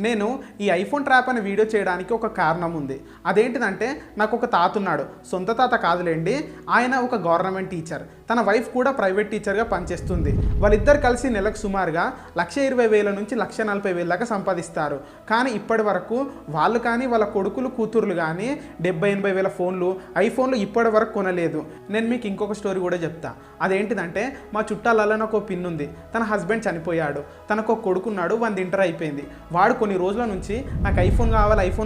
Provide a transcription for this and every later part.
నేను ఈ iPhone trap అనే వీడియో చేయడానికి ఒక కారణం ఉంది. అదేంటిదంటే నాకు ఒక తాత ఉన్నాడు. సొంత తాత కాదులేండి, ఆయన ఒక గవర్నమెంట్ టీచర్. తన వైఫ్ కూడా ప్రైవేట్ టీచర్గా పనిచేస్తుంది. వాళ్ళిద్దరు కలిసి నెలకు సుమారుగా 1,20,000 నుంచి 1,40,000 దాకా సంపాదిస్తారు. కానీ ఇప్పటి వరకు వాళ్ళు కానీ వాళ్ళ కొడుకులు కూతుర్లు కానీ 70,000-80,000 ఫోన్లు ఐఫోన్లు ఇప్పటి వరకు కొనలేదు. నేను మీకు ఇంకొక స్టోరీ కూడా చెప్తా. అదేంటిదంటే మా చుట్టాలలో ఒక పిన్ ఉంది. తన హస్బెండ్ చనిపోయాడు, తనకు ఒక కొడుకున్నాడు, వాడి ఇంటర్ అయిపోయింది. వాడు కొన్ని రోజుల నుంచి నాకు ఐఫోన్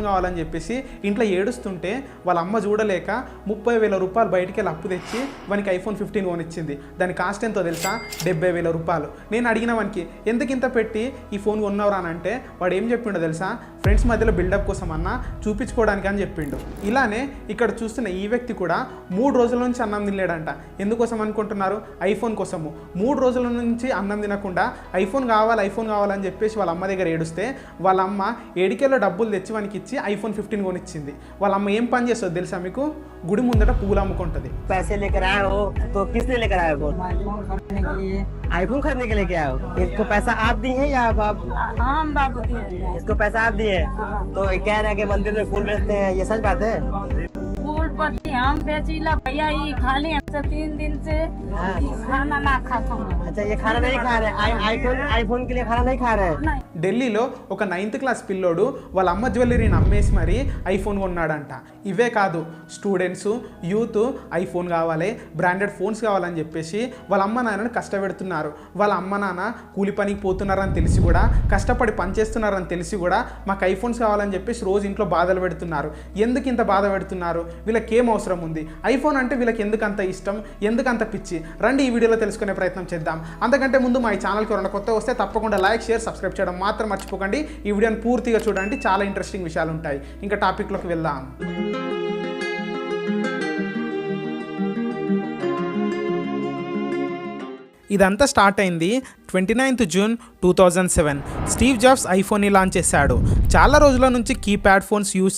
కావాలని చెప్పేసి ఇంట్లో ఏడుస్తుంటే వాళ్ళ అమ్మ చూడలేక 30,000 రూపాయలు బయటికి వెళ్ళి అప్పు తెచ్చి వానికి ఐఫోన్ 15 కొనిచ్చింది. దాని కాస్ట్ ఎంతో తెలుసా? 70,000 రూపాయలు. నేను అడిగిన వానికి ఎందుకు ఇంత పెట్టి ఈ ఫోన్ కొన్నవరా అని అంటే వాడు ఏం చెప్పిండో తెలుసా? ఫ్రెండ్స్ మధ్యలో బిల్డప్ కోసం అన్నా చూపించుకోవడానికి అని చెప్పిండు. ఇలానే ఇక్కడ చూస్తున్న ఈ వ్యక్తి కూడా 3 రోజుల నుంచి అన్నం తినలేడంట. ఎందుకోసం అనుకుంటున్నారు? ఐఫోన్ కోసము. 3 రోజుల నుంచి అన్నం తినకుండా ఐఫోన్ కావాలని చెప్పేసి వాళ్ళ అమ్మ దగ్గర ఏడుస్తే వాళ్ళ అమ్మ ఏడికేలో డబ్బులు తెచ్చి వానికి ఇచ్చి ఐఫోన్ 15 కొనిచ్చింది. వాళ్ళ అమ్మ ఏం పని చేస్తుంది తెలుసా మీకు? గుడి ముందట పూలు అమ్ముకుంటుంది. आईफोन खरीदने के लिए क्या हो? इसको पैसा आप दिए हैं या आप? हाँ हम बाबू दिए। इसको पैसा आप दिए? तो कह रहे हैं कि मंदिर में फूल बेचते हैं, ये सच बात है? फूल पत्ती हम बेचीला भैया, ये खाली हमसे 3 दिन से खाना ना खाता हूँ। अच्छा, ये खाना नहीं खा रहे? आईफोन के लिए खाना नहीं खा रहे? ఢిల్లీలో ఒక 9th క్లాస్ పిల్లోడు వాళ్ళ అమ్మ జ్యువెలరీని అమ్మేసి మరీ ఐఫోన్ కొన్నాడంట. ఇవే కాదు, స్టూడెంట్స్ యూత్ ఐఫోన్ కావాలి, బ్రాండెడ్ ఫోన్స్ కావాలని చెప్పేసి వాళ్ళ అమ్మ నాన్నని కష్టపెడుతున్నారు. వాళ్ళ అమ్మ నాన్న కూలి పనికి పోతున్నారని తెలిసి కూడా, కష్టపడి పనిచేస్తున్నారని తెలిసి కూడా మాకు ఐఫోన్స్ కావాలని చెప్పేసి రోజు ఇంట్లో బాధలు పెడుతున్నారు. ఎందుకు ఇంత బాధ పెడుతున్నారు? వీళ్ళకి ఏం అవసరం ఉంది? ఐఫోన్ అంటే వీళ్ళకి ఎందుకు అంత ఇష్టం, ఎందుకు అంత పిచ్చి? రండి ఈ వీడియోలో తెలుసుకునే ప్రయత్నం చేద్దాం. అంతకంటే ముందు మా ఈ ఛానల్కి ఎవరైనా కొత్త వస్తే తప్పకుండా లైక్, షేర్, సబ్స్క్రైబ్ చేయడం మాత్రం మర్చిపోకండి. ఈ వీడియోని పూర్తిగా చూడండి, చాలా ఇంట్రెస్టింగ్ విషయాలు ఉంటాయి. ఇంకా టాపిక్లోకి వెళ్దాం. ఇదంతా స్టార్ట్ అయింది 29th జూన్ 2007. స్టీవ్ జాబ్స్ ఐఫోన్ని లాంచ్ చేశాడు. చాలా రోజుల నుంచి కీప్యాడ్ ఫోన్స్ యూస్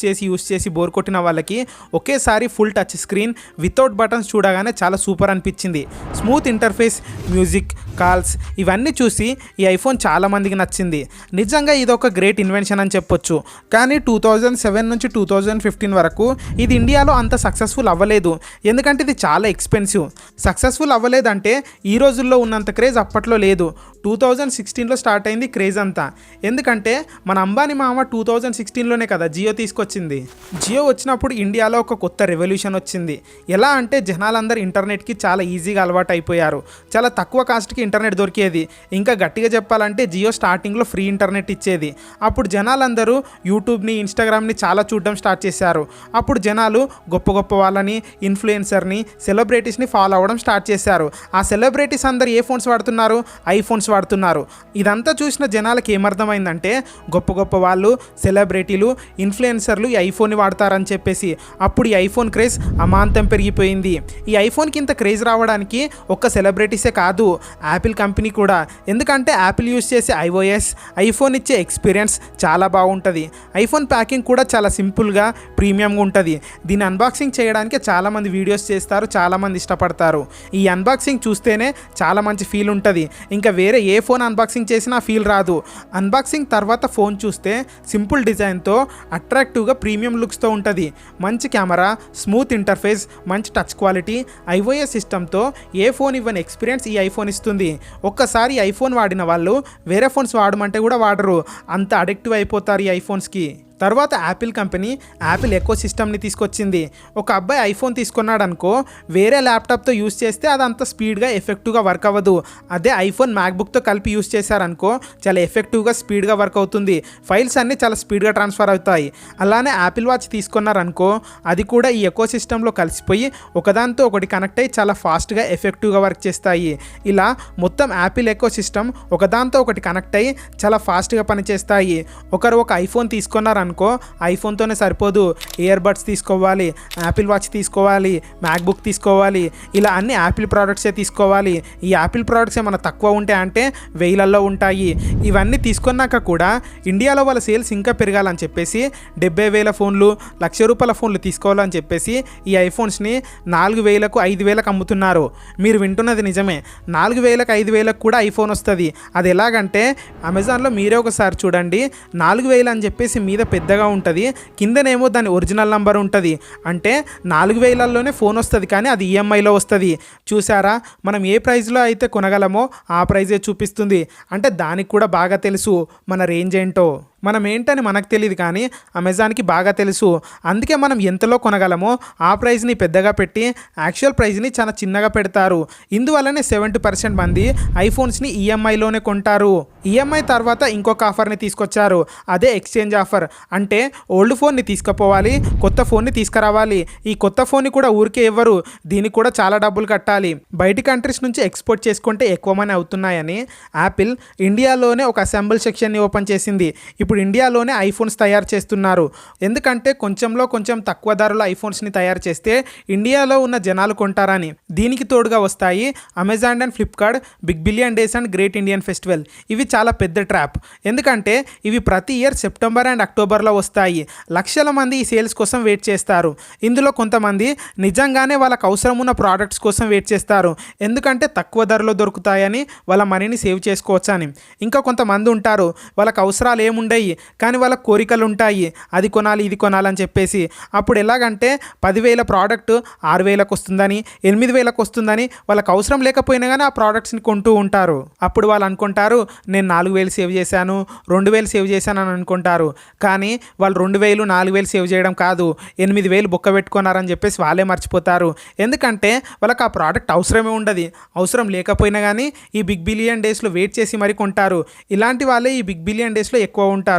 చేసి బోర్ కొట్టిన వాళ్ళకి ఒకేసారి full touch screen without buttons చూడగానే చాలా సూపర్ అనిపించింది. స్మూత్ ఇంటర్ఫేస్, మ్యూజిక్, కాల్స్ ఇవన్నీ చూసి ఈ ఐఫోన్ చాలామందికి నచ్చింది. నిజంగా ఇది ఒక గ్రేట్ ఇన్వెన్షన్ అని చెప్పొచ్చు. కానీ 2007 నుంచి 2015 వరకు ఇది ఇండియాలో అంత సక్సెస్ఫుల్ అవ్వలేదు. ఎందుకంటే ఇది చాలా ఎక్స్పెన్సివ్. సక్సెస్ఫుల్ అవ్వలేదంటే ఈ రోజుల్లో ఉన్నంత క్రేజ్ అప్పట్లో లేదు. 2016లో స్టార్ట్ అయింది క్రేజ్ అంతా. ఎందుకంటే మన అంబానీ మామ 2016లోనే కదా జియో తీసుకొచ్చింది. జియో వచ్చినప్పుడు ఇండియాలో ఒక కొత్త రెవల్యూషన్ వచ్చింది. ఎలా అంటే జనాలందరూ ఇంటర్నెట్కి చాలా ఈజీగా అలవాటు అయిపోయారు. చాలా తక్కువ కాస్ట్కి ఇంటర్నెట్ దొరికేది. ఇంకా గట్టిగా చెప్పాలంటే జియో స్టార్టింగ్లో ఫ్రీ ఇంటర్నెట్ ఇచ్చేది. అప్పుడు జనాలందరూ యూట్యూబ్ని, ఇన్స్టాగ్రామ్ని చాలా చూడడం స్టార్ట్ చేశారు. అప్పుడు జనాలు గొప్ప వాళ్ళని, ఇన్ఫ్లుయెన్సర్ని, సెలబ్రిటీస్ని ఫాలో అవ్వడం స్టార్ట్ చేశారు. ఆ సెలబ్రిటీస్ అందరూ ఏ ఫోన్స్ వాడుతున్నారు? ఐఫోన్స్ వాడుతున్నారు. ఇదంతా చూసిన జనాలకి ఏమర్థమైందంటే గొప్ప వాళ్ళు, సెలబ్రిటీలు, ఇన్ఫ్లుయెన్సర్లు ఈ ఐఫోన్ని వాడతారని చెప్పేసి అప్పుడు ఈ ఐఫోన్ క్రేజ్ అమాంతం పెరిగిపోయింది. ఈ ఐఫోన్కి ఇంత క్రేజ్ రావడానికి ఒక్క సెలబ్రిటీసే కాదు, యాపిల్ కంపెనీ కూడా. ఎందుకంటే యాపిల్ యూజ్ చేసే iOS, ఐఫోన్ ఇచ్చే ఎక్స్పీరియన్స్ చాలా బాగుంటుంది. ఐఫోన్ ప్యాకింగ్ కూడా చాలా సింపుల్గా, ప్రీమియంగా ఉంటుంది. దీన్ని అన్బాక్సింగ్ చేయడానికి చాలామంది వీడియోస్ చేస్తారు, చాలామంది ఇష్టపడతారు. ఈ అన్బాక్సింగ్ చూస్తేనే చాలా మంచి ఫీల్ ఉంటుంది. ఇంకా వేరే ఏ ఫోన్ అన్బాక్సింగ్ చేసినా ఫీల్ రాదు. అన్బాక్సింగ్ తర్వాత ఫోన్ చూస్తే సింపుల్ డిజైన్తో, అట్రాక్టివ్గా, ప్రీమియం లుక్స్తో ఉంటుంది. మంచి కెమెరా, స్మూత్ ఇంటర్ఫేస్, మంచి టచ్ క్వాలిటీ, iOS సిస్టంతో ఏ ఫోన్ ఇవ్వని ఎక్స్పీరియన్స్ ఈ ఐఫోన్ ఇస్తుంది. ఒక్కసారి ఐఫోన్ వాడిన వాళ్ళు వేరే ఫోన్స్ వాడమంటే కూడా వాడరు, అంత అడిక్టివ్ అయిపోతారు ఈ ఐఫోన్స్కి. తర్వాత యాపిల్ కంపెనీ యాపిల్ ఎకో సిస్టమ్ని తీసుకొచ్చింది. ఒక అబ్బాయి ఐఫోన్ తీసుకున్నాడు అనుకో, వేరే ల్యాప్టాప్తో యూస్ చేస్తే అది అంత స్పీడ్గా, ఎఫెక్టివ్గా వర్క్ అవ్వదు. అదే ఐఫోన్ మ్యాక్బుక్తో కలిపి యూస్ చేశారనుకో చాలా ఎఫెక్టివ్గా, స్పీడ్గా వర్క్ అవుతుంది. ఫైల్స్ అన్నీ చాలా స్పీడ్గా ట్రాన్స్ఫర్ అవుతాయి. అలానే యాపిల్ వాచ్ తీసుకున్నారనుకో, అది కూడా ఈ ఎకో సిస్టంలో కలిసిపోయి ఒకదాంతో ఒకటి కనెక్ట్ అయ్యి చాలా ఫాస్ట్గా, ఎఫెక్టివ్గా వర్క్ చేస్తాయి. ఇలా మొత్తం యాపిల్ ఎకో సిస్టమ్ ఒకదాంతో ఒకటి కనెక్ట్ అయ్యి చాలా ఫాస్ట్గా పనిచేస్తాయి. ఒకరు ఒక ఐఫోన్ తీసుకున్నారనుకో, అనుకో, ఐఫోన్తోనే సరిపోదు, ఇయర్ బడ్స్ తీసుకోవాలి, యాపిల్ వాచ్ తీసుకోవాలి, మ్యాక్బుక్ తీసుకోవాలి, ఇలా అన్ని యాపిల్ ప్రోడక్ట్సే తీసుకోవాలి. ఈ యాపిల్ ప్రోడక్ట్స్ ఏమైనా తక్కువ ఉంటే అంటే 1000ల్లో ఉంటాయి. ఇవన్నీ తీసుకున్నాక కూడా ఇండియాలో వాళ్ళ సేల్స్ ఇంకా పెరగాలని చెప్పేసి 70,000 ఫోన్లు, ₹1,00,000 ఫోన్లు తీసుకోవాలని చెప్పేసి ఈ ఐఫోన్స్ని 4,000కు 5,000కు అమ్ముతున్నారు. మీరు వింటున్నది నిజమే, 4,000కు 5,000కు కూడా ఐఫోన్ వస్తుంది. అది ఎలాగంటే అమెజాన్లో మీరే ఒకసారి చూడండి, 4,000 అని చెప్పేసి మీద పెద్దగా ఉంటుంది, కిందనేమో దాని ఒరిజినల్ నంబర్ ఉంటుంది. అంటే 4,000లోనే ఫోన్ వస్తుంది, కానీ అది ఈఎంఐలో వస్తుంది. చూసారా, మనం ఏ ప్రైస్లో అయితే కొనగలమో ఆ ప్రైజే చూపిస్తుంది. అంటే దానికి కూడా బాగా తెలుసు మన రేంజ్ ఏంటో. మనం ఏంటని మనకు తెలియదు, కానీ అమెజాన్కి బాగా తెలుసు. అందుకే మనం ఎంతలో కొనగలమో ఆ ప్రైస్ని పెద్దగా పెట్టి యాక్చువల్ ప్రైస్ని చాలా చిన్నగా పెడతారు. ఇందువల్లనే 70% మంది ఐఫోన్స్ని ఈఎంఐలోనే కొంటారు. ఈఎంఐ తర్వాత ఇంకొక ఆఫర్ని తీసుకొచ్చారు, అదే ఎక్స్చేంజ్ ఆఫర్. అంటే ఓల్డ్ ఫోన్ని తీసుకుపోవాలి, కొత్త ఫోన్ని తీసుకురావాలి. ఈ కొత్త ఫోన్ని కూడా ఊరికే ఇవ్వరు, దీనికి కూడా చాలా డబ్బులు కట్టాలి. బయటి కంట్రీస్ నుంచి ఎక్స్పోర్ట్ చేసుకుంటే ఎక్కువ మనీ అవుతున్నాయని యాపిల్ ఇండియాలోనే ఒక అసెంబుల్ సెక్షన్ని ఓపెన్ చేసింది. ఇప్పుడు ఇండియాలోనే ఐఫోన్స్ తయారు చేస్తున్నారు. ఎందుకంటే కొంచెంలో కొంచెం తక్కువ ధరలో ఐఫోన్స్ని తయారు చేస్తే ఇండియాలో ఉన్న జనాలు కొంటారని. దీనికి తోడుగా వస్తాయి Amazon and Flipkart big billion days and great Indian festival. ఇవి చాలా పెద్ద ట్రాప్, ఎందుకంటే ఇవి ప్రతి ఇయర్ సెప్టెంబర్ అండ్ అక్టోబర్లో వస్తాయి. లక్షల మంది ఈ సేల్స్ కోసం వెయిట్ చేస్తారు. ఇందులో కొంతమంది నిజంగానే వాళ్ళకు అవసరం ఉన్న ప్రోడక్ట్స్ కోసం వెయిట్ చేస్తారు, ఎందుకంటే తక్కువ ధరలో దొరుకుతాయని, వాళ్ళ మనీని సేవ్ చేసుకోవచ్చని. ఇంకా కొంతమంది ఉంటారు, వాళ్ళకి అవసరాలు ఏముండయి కానీ వాళ్ళ కోరికలు ఉంటాయి, అది కొనాలి ఇది కొనాలని చెప్పేసి. అప్పుడు ఎలాగంటే 10,000 ప్రోడక్ట్ 6,000కు వస్తుందని, 8,000కు వస్తుందని, వాళ్ళకి అవసరం లేకపోయినా కానీ ఆ ప్రోడక్ట్స్ని కొంటూ ఉంటారు. అప్పుడు వాళ్ళు అనుకుంటారు నేను 4,000 సేవ్ చేశాను, 2,000 సేవ్ చేశాను అని అనుకుంటారు. కానీ వాళ్ళు 2,000 4,000 సేవ్ చేయడం కాదు, 8,000 బొక్క పెట్టుకున్నారని చెప్పేసి వాళ్ళే మర్చిపోతారు. ఎందుకంటే వాళ్ళకి ఆ ప్రోడక్ట్ అవసరమే ఉండదు. అవసరం లేకపోయినా కానీ ఈ బిగ్ బిలియన్ డేస్లో వెయిట్ చేసి మరి కొంటారు. ఇలాంటి వాళ్ళే ఈ బిగ్ బిలియన్ డేస్లో ఎక్కువ ఉంటారు.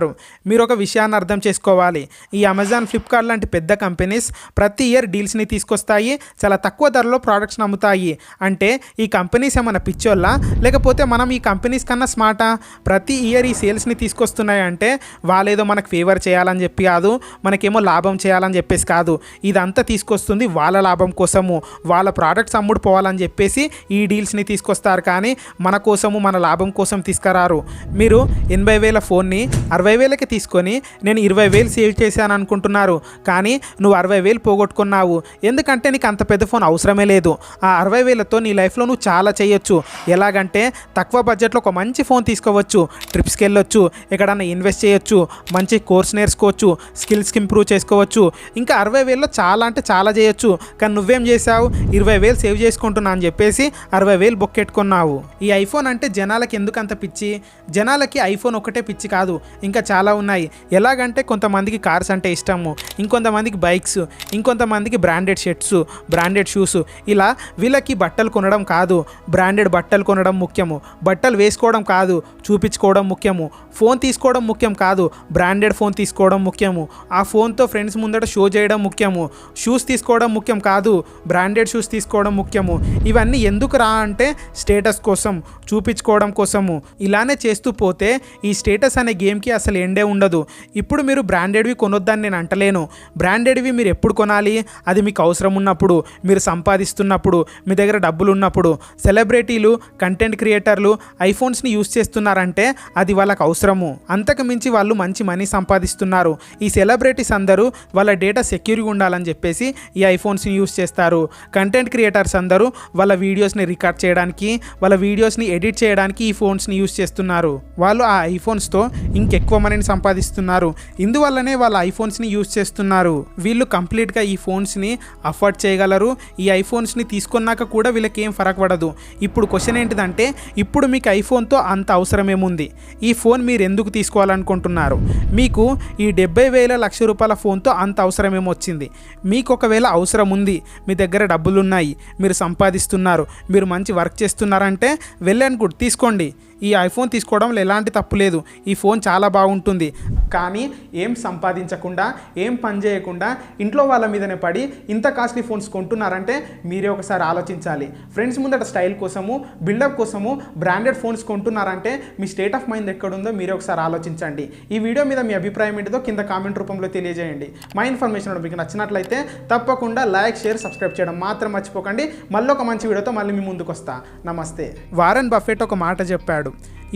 మీరు ఒక విషయాన్ని అర్థం చేసుకోవాలి, ఈ అమెజాన్, ఫ్లిప్కార్ట్ లాంటి పెద్ద కంపెనీస్ ప్రతి ఇయర్ డీల్స్ని తీసుకొస్తాయి, చాలా తక్కువ ధరలో ప్రోడక్ట్స్ని అమ్ముతాయి. అంటే ఈ కంపెనీస్ ఏమైనా పిచ్చోళ్ళా, లేకపోతే మనం ఈ కంపెనీస్ కన్నా స్మార్టా? ప్రతి ఇయర్ ఈ సేల్స్ని తీసుకొస్తున్నాయి అంటే వాళ్ళేదో మనకు ఫేవర్ చేయాలని చెప్పి కాదు, మనకేమో లాభం చేయాలని చెప్పేసి కాదు. ఇదంతా తీసుకొస్తుంది వాళ్ళ లాభం కోసము, వాళ్ళ ప్రోడక్ట్స్ అమ్ముడు పోవాలని చెప్పేసి ఈ డీల్స్ని తీసుకొస్తారు, కానీ మన కోసము మన లాభం కోసం తీసుకురారు. మీరు 80,000 ఫోన్ని 60,000కి తీసుకొని నేను 20,000 సేవ్ చేశాను అనుకుంటున్నారు, కానీ నువ్వు 60,000 పోగొట్టుకున్నావు. ఎందుకంటే నీకు అంత పెద్ద ఫోన్ అవసరమే లేదు. ఆ 60,000తో నీ లైఫ్లో నువ్వు చాలా చేయొచ్చు. ఎలాగంటే తక్కువ బడ్జెట్లో ఒక మంచి ఫోన్ తీసుకోవచ్చు, ట్రిప్స్కి వెళ్ళొచ్చు, ఎక్కడన్నా ఇన్వెస్ట్ చేయొచ్చు, మంచి కోర్స్ నేర్చుకోవచ్చు, స్కిల్స్కి ఇంప్రూవ్ చేసుకోవచ్చు. ఇంకా 60,000లో చాలా అంటే చాలా చేయొచ్చు. కానీ నువ్వేం చేసావు, 20,000 సేవ్ చేసుకుంటున్నా అని చెప్పేసి 60,000 బొక్కెట్టుకున్నావు. ఈ ఐఫోన్ అంటే జనాలకి ఎందుకు అంత పిచ్చి? జనాలకి ఐఫోన్ ఒకటే పిచ్చి కాదు, ఇంకా చాలా ఉన్నాయి. ఎలాగంటే కొంతమందికి కార్స్ అంటే ఇష్టము, ఇంకొంతమందికి బైక్స్, ఇంకొంతమందికి బ్రాండెడ్ షర్ట్స్, బ్రాండెడ్ షూస్. ఇలా వీళ్ళకి బట్టలు కొనడం కాదు, బ్రాండెడ్ బట్టలు కొనడం ముఖ్యము. బట్టలు వేసుకోవడం కాదు, చూపించుకోవడం ముఖ్యము. ఫోన్ తీసుకోవడం ముఖ్యం కాదు, బ్రాండెడ్ ఫోన్ తీసుకోవడం ముఖ్యము. ఆ ఫోన్తో ఫ్రెండ్స్ ముందట షో చేయడం ముఖ్యము. షూస్ తీసుకోవడం ముఖ్యం కాదు, బ్రాండెడ్ షూస్ తీసుకోవడం ముఖ్యము. ఇవన్నీ ఎందుకు రా అంటే స్టేటస్ కోసం, చూపించుకోవడం కోసము. ఇలానే చేస్తూ పోతే ఈ స్టేటస్ అనే గేమ్కి అసలు ఎండే ఉండదు. ఇప్పుడు మీరు బ్రాండెడ్వి కొనొద్దని నేను అంటలేను. బ్రాండెడ్వి మీరు ఎప్పుడు కొనాలి? అది మీకు అవసరం ఉన్నప్పుడు, మీరు సంపాదిస్తున్నప్పుడు, మీ దగ్గర డబ్బులు ఉన్నప్పుడు. సెలబ్రిటీలు, కంటెంట్ క్రియేటర్లు ఐఫోన్స్ని యూస్ చేస్తున్నారంటే అది వాళ్ళకి అవసరము. అంతకు మించి వాళ్ళు మంచి మనీ సంపాదిస్తున్నారు. ఈ సెలబ్రిటీస్ అందరూ వాళ్ళ డేటా సెక్యూర్గా ఉండాలని చెప్పేసి ఈ ఐఫోన్స్ని యూస్ చేస్తారు. కంటెంట్ క్రియేటర్స్ అందరూ వాళ్ళ వీడియోస్ని రికార్డ్ చేయడానికి, వాళ్ళ వీడియోస్ని ఎడిట్ చేయడానికి ఈ ఫోన్స్ని యూస్ చేస్తున్నారు. వాళ్ళు ఆ ఐఫోన్స్తో ఇంకెక్కువ మనీని సంపాదిస్తున్నారు. ఇందువల్లనే వాళ్ళ ఐఫోన్స్ని యూస్ చేస్తున్నారు. వీళ్ళు కంప్లీట్గా ఈ ఫోన్స్ని అఫోర్డ్ చేయగలరు. ఈ ఐఫోన్స్ని తీసుకున్నాక కూడా వీళ్ళకి ఏం ఫరక్ పడదు. ఇప్పుడు క్వశ్చన్ ఏంటిదంటే, ఇప్పుడు మీకు ఐఫోన్తో అంత అవసరం ఏముంది? ఈ ఫోన్ మీరు ఎందుకు తీసుకోవాలనుకుంటున్నారు? మీకు ఈ 70,000 ₹1,00,000 ఫోన్తో అంత అవసరం ఏమొచ్చింది? మీకు ఒకవేళ అవసరం ఉంది, మీ దగ్గర డబ్బులు ఉన్నాయి, మీరు సంపాదిస్తున్నారు, మీరు మంచి వర్క్ చేస్తున్నారంటే వెళ్ళండి, తీసుకోండి. ఈ ఐఫోన్ తీసుకోవడంలో ఎలాంటి తప్పు లేదు. ఈ ఫోన్ చాలా బాగుంటుంది. కానీ ఏం సంపాదించకుండా ఏం పని చేయకుండా ఇంట్లో వాళ్ళ మీదనే పడి ఇంత కాస్ట్లీ ఫోన్స్ కొంటున్నారంటే మీరే ఒకసారి ఆలోచించాలి. ఫ్రెండ్స్ ముందట స్టైల్ కోసము బిల్డప్ కోసము బ్రాండెడ్ ఫోన్స్ కొంటున్నారంటే మీ స్టేట్ ఆఫ్ మైండ్ ఎక్కడుందో మీరే ఒకసారి ఆలోచించండి. ఈ వీడియో మీద మీ అభిప్రాయం ఏంటిదో కింద కామెంట్ రూపంలో తెలియజేయండి. మా ఇన్ఫర్మేషన్ మీకు నచ్చినట్లయితే తప్పకుండా లైక్, షేర్, సబ్స్క్రైబ్ చేయడం మాత్రం మర్చిపోకండి. మళ్ళీ ఒక మంచి వీడియోతో మళ్ళీ మీ ముందుకు వస్తా. నమస్తే. వారెన్ బఫెట్ ఒక మాట చెప్పాడు,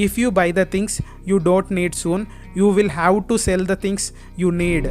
if you by the things you don't need soon, you will have to cell the things you need.